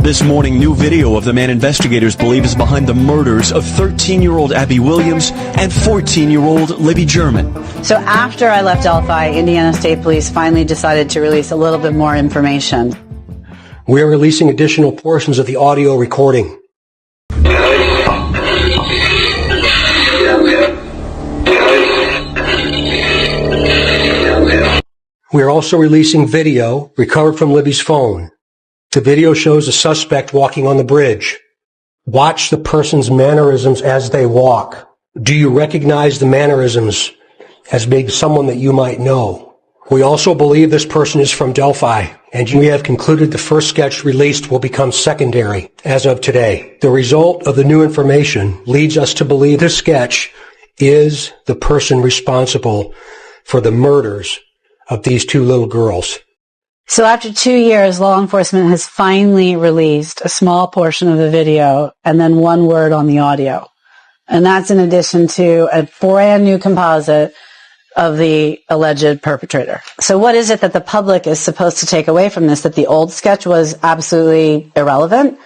This morning, new video of the man investigators believe is behind the murders of 13-year-old Abby Williams and 14-year-old Libby German. So after I left Delphi, Indiana State Police finally decided to release a little bit more information. We are releasing additional portions of the audio recording. We are also releasing video recovered from Libby's phone. The video shows a suspect walking on the bridge. Watch the person's mannerisms as they walk. Do you recognize the mannerisms as being someone that you might know? We also believe this person is from Delphi, and we have concluded the first sketch released will become secondary as of today. The result of the new information leads us to believe this sketch is the person responsible for the murders of these two little girls. So after 2 years, law enforcement has finally released a small portion of the video and then one word on the audio. And that's in addition to a brand new composite of the alleged perpetrator. So what is it that the public is supposed to take away from this? That the old sketch was absolutely irrelevant?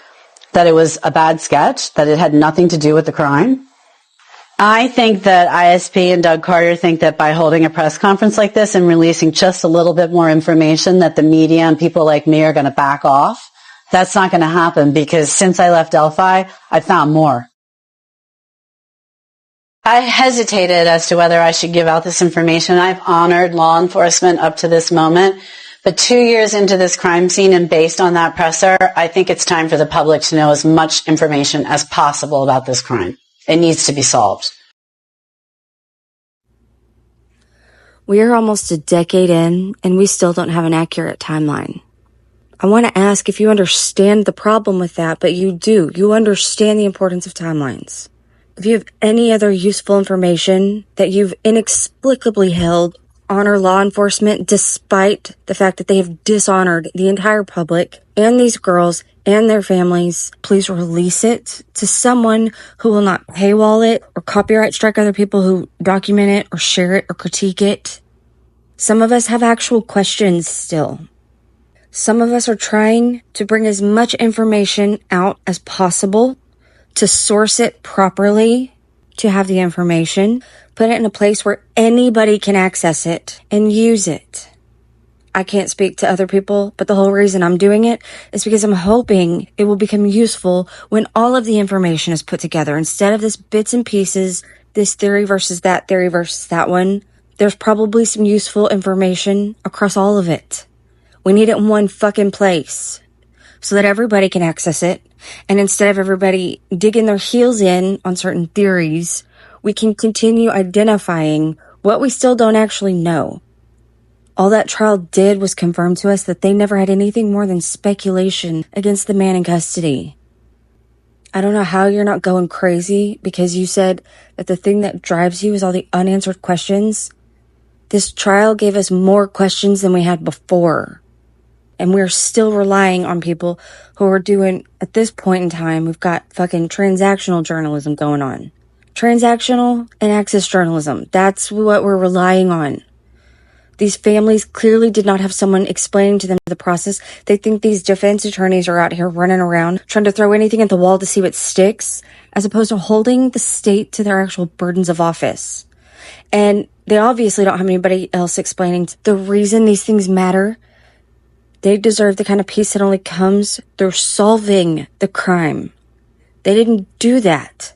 That it was a bad sketch? That it had nothing to do with the crime? I think that ISP and Doug Carter think that by holding a press conference like this and releasing just a little bit more information that the media and people like me are going to back off. That's not going to happen because since I left Delphi, I found more. I hesitated as to whether I should give out this information. I've honored law enforcement up to this moment. But 2 years into this crime scene and based on that presser, I think it's time for the public to know as much information as possible about this crime. It needs to be solved. We are almost a decade in, and we still don't have an accurate timeline. I want to ask if you understand the problem with that, but you do. You understand the importance of timelines. If you have any other useful information that you've inexplicably held, honor law enforcement despite the fact that they have dishonored the entire public and these girls and their families, please release it to someone who will not paywall it or copyright strike other people who document it or share it or critique it. Some of us have actual questions still. Some of us are trying to bring as much information out as possible, to source it properly, to have the information, put it in a place where anybody can access it and use it. I can't speak to other people, but the whole reason I'm doing it is because I'm hoping it will become useful when all of the information is put together. Instead of this bits and pieces, this theory versus that one, there's probably some useful information across all of it. We need it in one fucking place so that everybody can access it. And instead of everybody digging their heels in on certain theories, we can continue identifying what we still don't actually know. All that trial did was confirm to us that they never had anything more than speculation against the man in custody. I don't know how you're not going crazy because you said that the thing that drives you is all the unanswered questions. This trial gave us more questions than we had before. And we're still relying on people who are doing, at this point in time, we've got fucking transactional journalism going on. Transactional and access journalism. That's what we're relying on. These families clearly did not have someone explaining to them the process. They think these defense attorneys are out here running around trying to throw anything at the wall to see what sticks, as opposed to holding the state to their actual burdens of office. And they obviously don't have anybody else explaining the reason these things matter. They deserve the kind of peace that only comes through solving the crime. They didn't do that.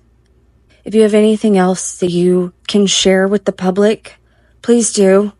If you have anything else that you can share with the public, please do.